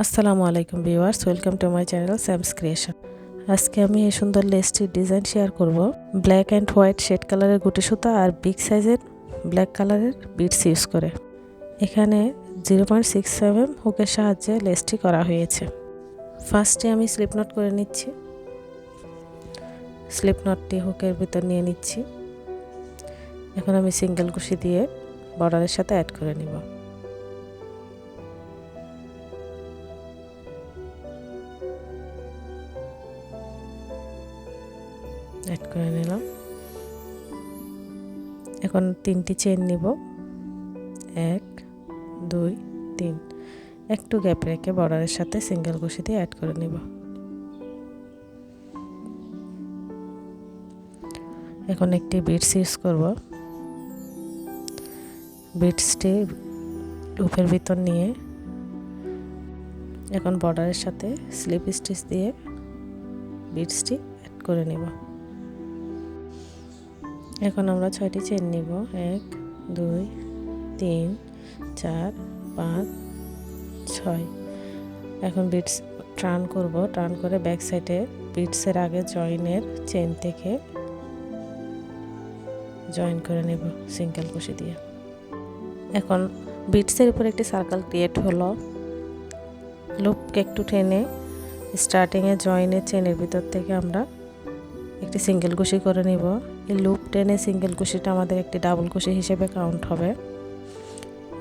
আসসালামু আলাইকুম viewers, welcome to my channel Sam's creation. আজকে আমি এই সুন্দর লেসটির ডিজাইন শেয়ার করব। ব্ল্যাক অ্যান্ড হোয়াইট শেড কালারের গুটি সুতা আর বিগ সাইজের ব্ল্যাক কালারের বিডস ইউজ করে এখানে 0.67 হুকের সাহায্যে লেসটি করা হয়েছে। ফার্স্টে আমি স্লিপ নট করে নিচ্ছি। স্লিপ নটটি হুকের ভিতর নিয়ে নিচ্ছি। এখন আমি সিঙ্গেল কুশি দিয়ে বর্ডারের সাথে অ্যাড করে নিব। অ্যাড করে নিলাম। এখন 3টি চেইন নিব, 1 2 3। একটু গ্যাপ রেখে বর্ডারের সাথে সিঙ্গেল কুশি দিয়ে অ্যাড করে নিব। এখন একটি বিডস ইউজ করব। বিডসটি লুপের ভিতর নিয়ে এখন বর্ডারের সাথে স্লিপ স্টিচ দিয়ে বিডসটি অ্যাড করে নিব। এখন আমরা 6টি চেইন নিব, 1 2 3 4 5 6। এখন বিডস টার্ন করব, টার্ন করে ব্যাক সাইডে বিডসের আগে জয়েনের চেইন থেকে জয়েন করে নেব সিঙ্গেল কুশি দিয়ে। এখন বিডসের উপর একটি সার্কেল ক্রিয়েট হলো। লুপকে একটু টেনে স্টার্টিংয়ে জয়েনের চেনের ভিতর থেকে আমরা একটি সিঙ্গেল কুশি করে নিব। এই লুপ টেনে সিঙ্গেল কুশিটা আমাদের একটি ডাবল কুশি হিসেবে কাউন্ট হবে।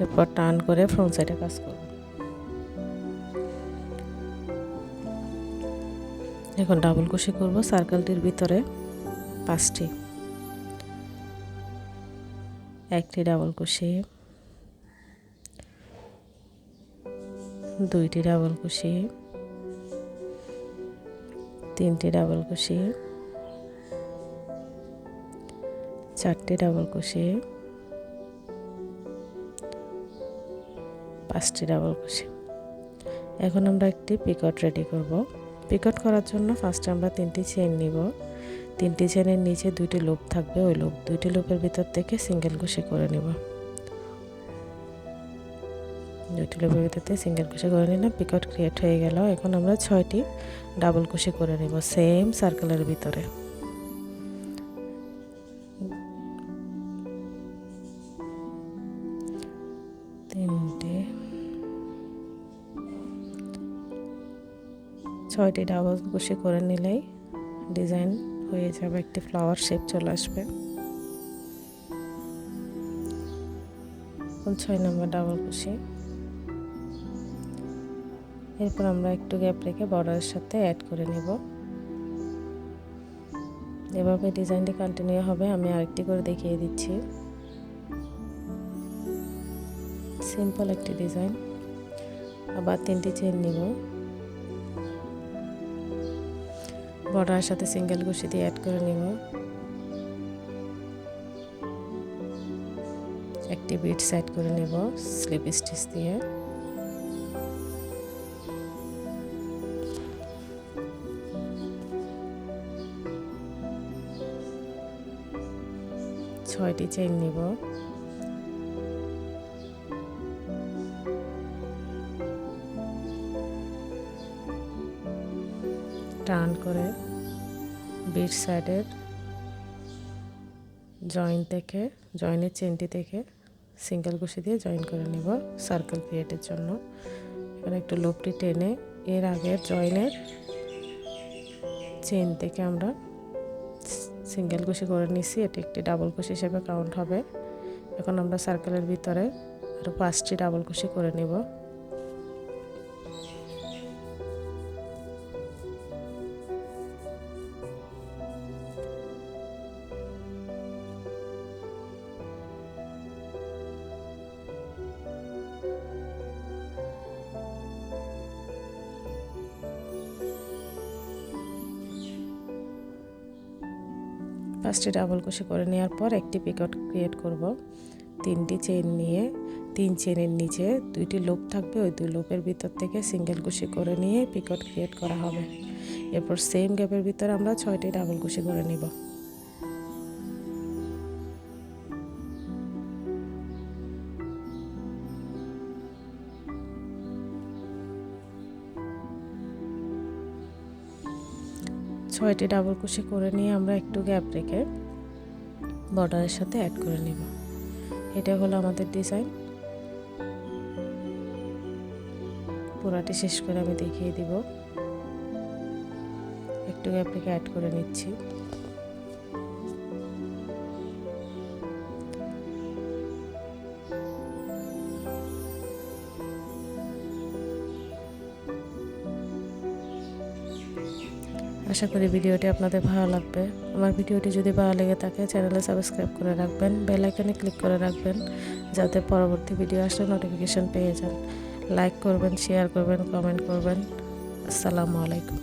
এরপর টার্ন করে ফ্রন্ট সাইডে কাজ করব। এখন ডাবল কুশি করব সার্কেলটির ভিতরে 5টি। একটি ডাবল কুশি, 2টি ডাবল কুশি, 3টি ডাবল কুশি, 4টি ডাবল কুশি, 5টি ডাবল কুশি। এখন আমরা একটি পিকট রেডি করব। পিকট করার জন্য ফার্স্টে আমরা 3টি চেইন নিব। 3টি চেইনের নিচে 2টি লুপ থাকবে, ওই লুপ 2টি লুপের ভিতর থেকে সিঙ্গেল কুশি করে নেব। 2টি লুপের ভিতর থেকে সিঙ্গেল কুশি করে নিলাম, পিকট ক্রিয়েট হয়ে গেল। এখন আমরা 6টি ডাবল কুশি করে নেব সেম সার্কেলের ভিতরে। ছয়টি ডাবল কুশি করে নিলেই ডিজাইন হয়ে যাবে, একটি ফ্লাওয়ার শেপ চলে আসবে। 6 নম্বর ডাবল কুশি। এরপর আমরা একটু গ্যাপ রেখে বর্ডারের সাথে অ্যাড করে নেব। এভাবে ডিজাইনটি কন্টিনিউ হবে। আমি আরেকটি করে দেখিয়ে দিচ্ছি। সিম্পল একটি ডিজাইন। আবার 3টি চেইন নিব, বর্ডারের সাথে সিঙ্গেল কুশি দিয়ে অ্যাড করে নিব। একটি বিড সেট করে নেব স্লিপ স্টিচ দিয়ে। ছয়টি চেইন নিব, টার্ন করে বিড সাইডের জয়েনের চেনটি থেকে সিঙ্গেল কুশি দিয়ে জয়েন করে নিব সার্কেল ক্রিয়েটের জন্য। এখানে একটু লুপটি টেনে এর আগের জয়েনের চেন থেকে আমরা সিঙ্গেল কুশি করে নিছি, এটি একটি ডাবল কুশি হিসেবে কাউন্ট হবে। এখন আমরা সার্কেলের ভিতরে আরও 5টি ডাবল কুশি করে নিব। ফার্স্টে ডাবল কুশি করে নেওয়ার পর একটি পিকট ক্রিয়েট করব। 3টি চেইন নিয়ে 3 চেইনের নিচে 2টি লুপ থাকবে, ওই 2 লুপের ভিতর থেকে সিঙ্গেল কুশি করে নিয়ে পিকট ক্রিয়েট করা হবে। এরপর সেম গ্যাপের ভিতরে আমরা 6টি ডাবল কুশি করে নিব। 6টি ডাবল কুশি করে নিয়ে আমরা একটু গ্যাপ রেখে বর্ডারের সাথে অ্যাড করে নিব। এটা হলো আমাদের ডিজাইন। পুরাটি শেষ করে আমি দেখিয়ে দিব। একটু গ্যাপ রেখে অ্যাড করে নিচ্ছি। আশা করি ভিডিওটি আপনাদের ভালো লাগবে। আমার ভিডিওটি যদি ভালো লেগে থাকে চ্যানেলে সাবস্ক্রাইব করে রাখবেন, বেল আইকনে ক্লিক করে রাখবেন যাতে পরবর্তী ভিডিও আসলে নোটিফিকেশন পেয়ে যান। লাইক করবেন, শেয়ার করবেন, কমেন্ট করবেন। আসসালামু আলাইকুম।